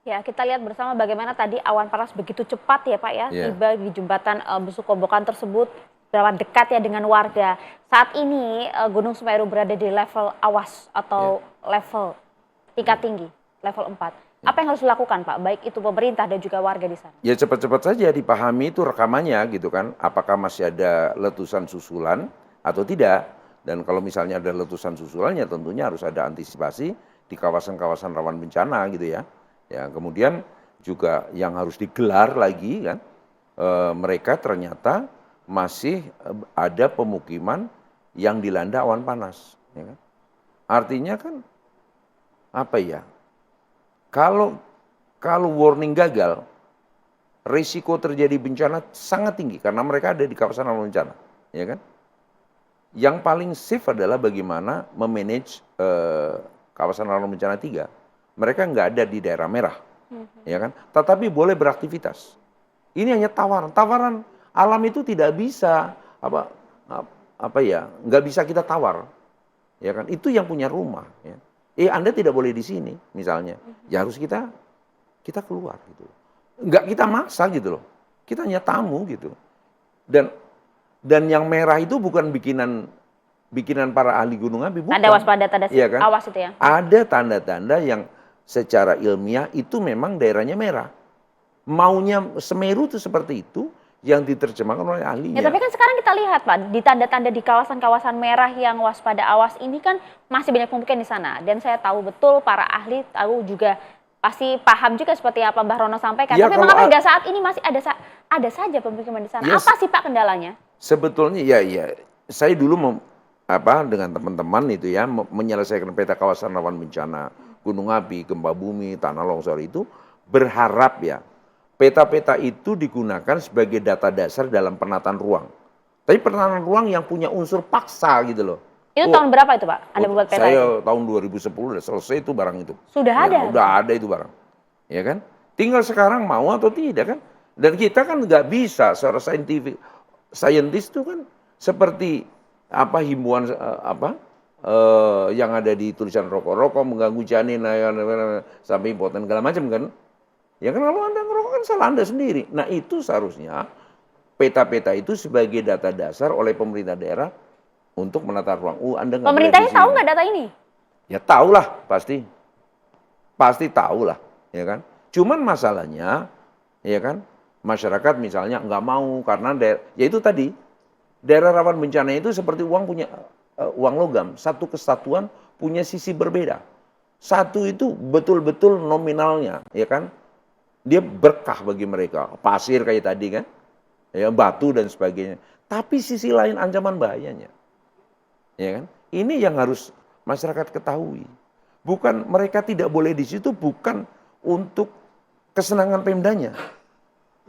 Ya, kita lihat bersama bagaimana tadi awan panas begitu cepat ya Pak ya, tiba di jembatan Besuko Kobokan tersebut, berapa dekat ya dengan warga. Saat ini Gunung Semeru berada di level awas atau level tingkat tinggi, level 4. Apa yang harus dilakukan Pak, baik itu pemerintah dan juga warga di sana? Ya cepat-cepat saja dipahami itu rekamannya gitu kan, apakah masih ada letusan susulan atau tidak. Dan kalau misalnya ada letusan susulannya tentunya harus ada antisipasi di kawasan-kawasan rawan bencana gitu ya. Ya, kemudian juga yang harus digelar lagi kan, mereka ternyata masih ada pemukiman yang dilanda awan panas. Ya kan? Artinya kan apa ya? Kalau warning gagal, risiko terjadi bencana sangat tinggi karena mereka ada di kawasan rawan bencana, ya kan? Yang paling safe adalah bagaimana memanage kawasan rawan bencana 3. Mereka nggak ada di daerah merah, ya kan? Tetapi boleh beraktivitas. Ini hanya tawaran. Tawaran alam itu tidak bisa nggak bisa kita tawar, ya kan? Itu yang punya rumah. Ya. Anda tidak boleh di sini, misalnya, ya harus kita keluar gitu. Nggak kita maksa gitu loh. Kita hanya tamu gitu. Dan yang merah itu bukan bikinan para ahli gunung api, bukan. Tanda waspada, tanda ya kan? awas itu ya. Ada tanda-tanda yang secara ilmiah itu memang daerahnya merah. Maunya Semeru itu seperti itu yang diterjemahkan oleh ahlinya. Ya, tapi kan sekarang kita lihat Pak, di tanda-tanda di kawasan-kawasan merah yang waspada awas ini kan masih banyak pemukiman di sana. Dan saya tahu betul para ahli tahu juga pasti paham juga seperti apa Mbah Rono sampaikan. Ya, tapi mengapa hingga saat ini masih ada saja pemukiman di sana? Ya, apa sih Pak kendalanya? Sebetulnya ya saya dulu dengan teman-teman itu ya menyelesaikan peta kawasan rawan bencana gunung api, gempa bumi, tanah longsor itu berharap ya peta-peta itu digunakan sebagai data dasar dalam penataan ruang. Tapi penataan ruang yang punya unsur paksa gitu loh. Itu tahun berapa itu Pak? Anda membuat peta saya itu? Tahun 2010 udah selesai itu barang itu. Sudah ya, ada? Udah ada itu barang. Ya kan? Tinggal sekarang mau atau tidak kan? Dan kita kan nggak bisa secara saintis itu kan seperti himbauan yang ada di tulisan rokok-rokok mengganggu janin sampai impoten segala macam kan. Ya kan kalau Anda ngerokok kan salah Anda sendiri. Nah itu seharusnya peta-peta itu sebagai data dasar oleh pemerintah daerah untuk menata ruang. Anda nggak Pemerintahnya tahu nggak data ini? Ya tahulah pasti tahulah, ya kan. Cuman masalahnya, ya kan, masyarakat misalnya nggak mau karena ya itu tadi daerah rawan bencana itu seperti uang logam, satu kesatuan punya sisi berbeda. Satu itu betul-betul nominalnya, ya kan. Dia berkah bagi mereka, pasir kayak tadi kan, ya batu dan sebagainya. Tapi sisi lain ancaman bahayanya, ya kan. Ini yang harus masyarakat ketahui. Bukan mereka tidak boleh di situ bukan untuk kesenangan Pemdanya,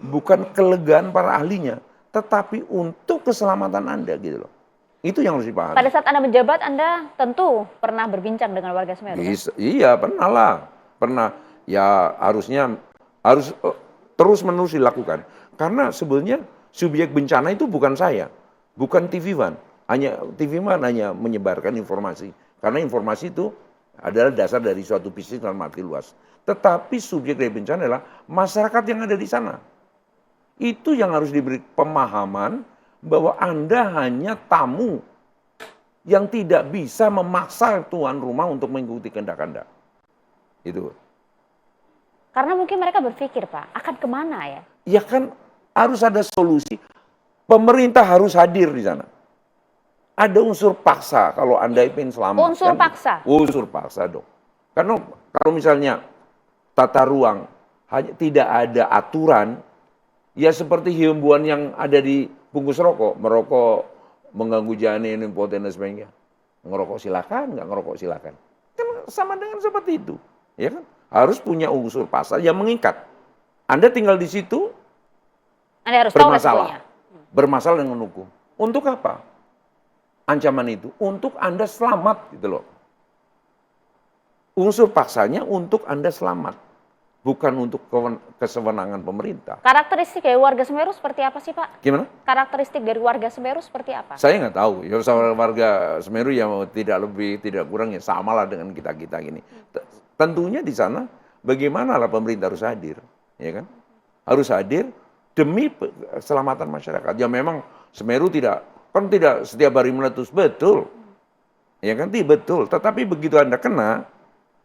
bukan kelegaan para ahlinya, tetapi untuk keselamatan Anda gitu loh. Itu yang harus dipahami. Pada saat Anda menjabat, Anda tentu pernah berbincang dengan warga Semeru. Iya, pernah lah. Pernah. Ya harus terus-menerus dilakukan. Karena sebenarnya subjek bencana itu bukan saya, bukan TV One. TV One hanya menyebarkan informasi. Karena informasi itu adalah dasar dari suatu bisnis dalam arti luas. Tetapi subjek dari bencana adalah masyarakat yang ada di sana. Itu yang harus diberi pemahaman bahwa Anda hanya tamu yang tidak bisa memaksa tuan rumah untuk mengikuti kehendak Anda. Itu. Karena mungkin mereka berpikir, Pak, akan kemana ya? Ya kan harus ada solusi. Pemerintah harus hadir di sana. Ada unsur paksa kalau Anda ingin selamat. Unsur paksa? Unsur paksa dong. Karena kalau misalnya tata ruang tidak ada aturan, ya seperti himbauan yang ada di bungkus rokok, merokok mengganggu janin, impoten dan sebagainya. Ngerokok silakan, nggak ngerokok silakan. Kan sama dengan seperti itu, ya kan? Harus punya unsur pasal yang mengikat. Anda tinggal di situ, Anda harus tahu resikonya. Bermasalah dengan hukum. Untuk apa? Ancaman itu untuk Anda selamat gitu loh. Unsur paksanya untuk Anda selamat, bukan untuk kesewenangan pemerintah. Karakteristik dari warga Semeru seperti apa sih Pak? Gimana? Karakteristik dari warga Semeru seperti apa? Saya nggak tahu. Ya warga Semeru ya tidak lebih tidak kurang ya samalah dengan kita gini. Tentunya di sana bagaimana lah pemerintah harus hadir, ya kan? Harus hadir demi keselamatan masyarakat. Ya memang Semeru tidak setiap hari meletus, betul. Ya kan, betul. Tetapi begitu Anda kena,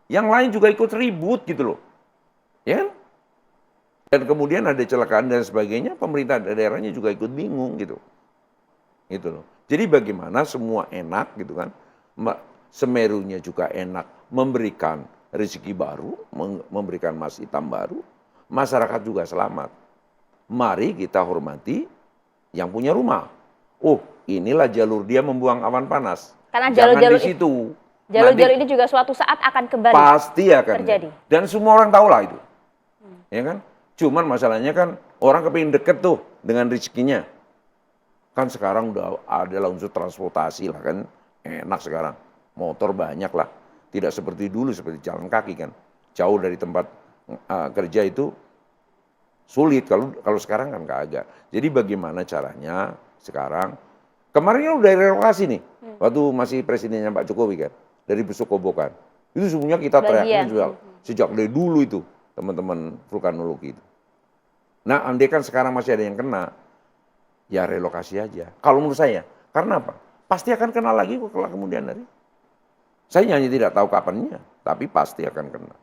yang lain juga ikut ribut gitu loh. Ya kan? Dan kemudian ada kecelakaan dan sebagainya, pemerintah daerahnya juga ikut bingung gitu. Gitu loh. Jadi bagaimana semua enak gitu kan. Semerunya juga enak memberikan rezeki baru, memberikan emas hitam baru, masyarakat juga selamat. Mari kita hormati yang punya rumah. Oh, inilah jalur dia membuang awan panas. Karena jalur-jalur di situ. Jalur-jalur ini juga suatu saat akan kembali pasti akan terjadi. Dan semua orang tahu lah itu. Ya kan? Cuman masalahnya kan orang kepingin deket tuh dengan rezekinya. Kan sekarang udah ada unsur transportasi lah kan. Enak sekarang. Motor banyak lah. Tidak seperti dulu, seperti jalan kaki kan. Jauh dari tempat kerja itu sulit. Kalau sekarang kan kagak. Jadi bagaimana caranya sekarang. Kemarin kan udah relokasi nih. Waktu masih presidennya Pak Jokowi kan. Dari Besuk Kobokan. Itu semuanya kita teriaknya juga sejak dari dulu itu. Teman-teman vulkanologi itu. Nah, andai kan sekarang masih ada yang kena. Ya relokasi aja. Kalau menurut saya. Karena apa? Pasti akan kena lagi kok kemudian hari. Saya hanya tidak tahu kapannya. Tapi pasti akan kena.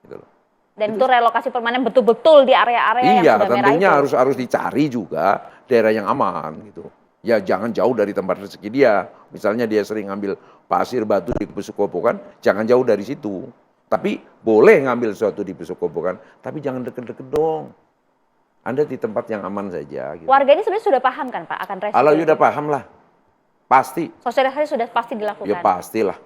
Gitu loh. Dan itu relokasi permanen betul-betul di area-area yang sudah merah itu. Iya, tentunya harus dicari juga daerah yang aman gitu. Ya jangan jauh dari tempat rezeki dia. Misalnya dia sering ngambil pasir batu di Besuk Kobokan, jangan jauh dari situ. Tapi boleh ngambil sesuatu di Besuk Kobokan, tapi jangan deket-deket dong. Anda di tempat yang aman saja. Gitu. Warga ini sebenarnya sudah paham kan Pak akan resiko? Kalau sudah paham lah, pasti. Sosialisasi sudah pasti dilakukan. Ya pastilah.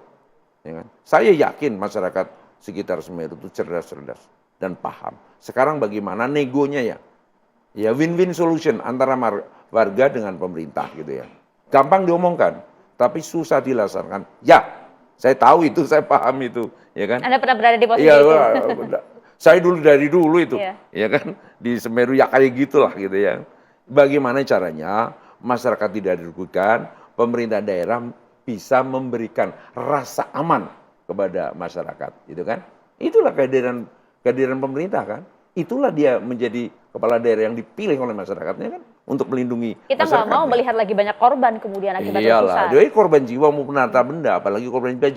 Ya kan? Saya yakin masyarakat sekitar Semeru itu cerdas-cerdas dan paham. Sekarang bagaimana negonya ya? Ya win-win solution antara warga dengan pemerintah gitu ya. Gampang diomongkan, tapi susah dilaksanakan. Ya, saya tahu itu, saya paham itu, ya kan? Anda pernah berada di posisi ya, itu? Saya dari dulu itu, ya kan? Di Semeru ya kayak gitulah gitu ya. Bagaimana caranya masyarakat tidak dirugikan, pemerintah daerah bisa memberikan rasa aman kepada masyarakat, gitu kan? Itulah kehadiran pemerintah kan? Itulah dia menjadi kepala daerah yang dipilih oleh masyarakatnya kan untuk melindungi kita nggak mau melihat lagi banyak korban kemudian akibat letusan. Jadi korban jiwa maupun harta benda, apalagi korban jiwa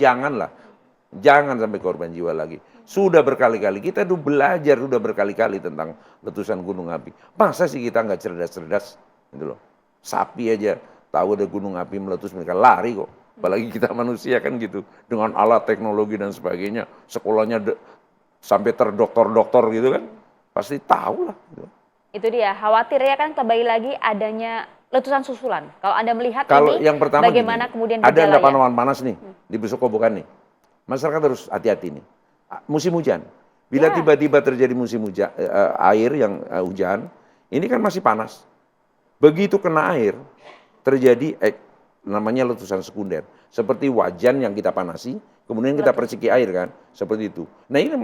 jangan sampai korban jiwa lagi. Sudah berkali-kali kita tuh belajar sudah berkali-kali tentang letusan gunung api. Masa sih kita nggak cerdas-cerdas gitu loh. Sapi aja tahu ada gunung api meletus mereka lari kok. Apalagi kita manusia kan gitu dengan alat teknologi dan sebagainya, sekolahnya sampai terdoktor-doktor gitu kan. Pasti tahu lah. Gitu. Itu dia, khawatir ya kan kembali lagi adanya letusan susulan. Kalau Anda melihat kalau ini, yang pertama bagaimana gini, kemudian ada endapan ya? awan panas nih di Besuk Kobokan nih. Masyarakat harus hati-hati nih. Musim hujan. Bila tiba-tiba terjadi musim hujan, air yang hujan, ini kan masih panas. Begitu kena air, terjadi namanya letusan sekunder. Seperti wajan yang kita panasi, kemudian kita persiki air kan, seperti itu. Nah ini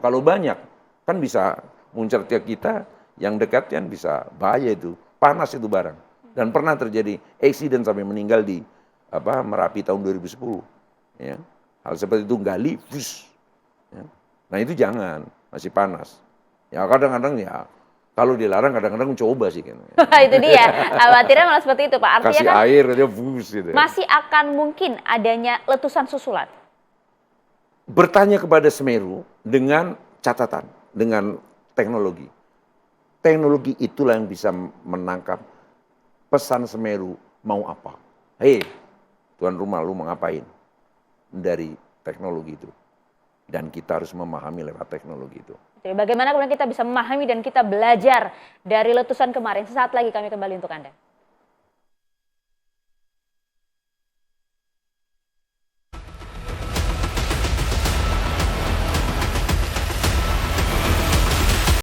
kalau banyak, kan bisa muncul ke kita, yang dekat kan bisa bahaya itu, panas itu barang. Dan pernah terjadi eksiden sampai meninggal di Merapi tahun 2010. Ya. Hal seperti itu gali, ya. Nah itu jangan, masih panas. Ya kadang-kadang ya, kalau dilarang kadang-kadang coba sih. Kan. Itu dia, khawatirnya malah seperti itu Pak. Artinya kasih kan air aja gitu. Masih akan mungkin adanya letusan susulan? Bertanya kepada Semeru dengan catatan, dengan teknologi. Teknologi itulah yang bisa menangkap pesan Semeru mau apa. Hei, tuan rumah lu mau ngapain? Dari teknologi itu. Dan kita harus memahami lewat teknologi itu. Bagaimana kemudian kita bisa memahami dan kita belajar dari letusan kemarin. Sesaat lagi kami kembali untuk Anda.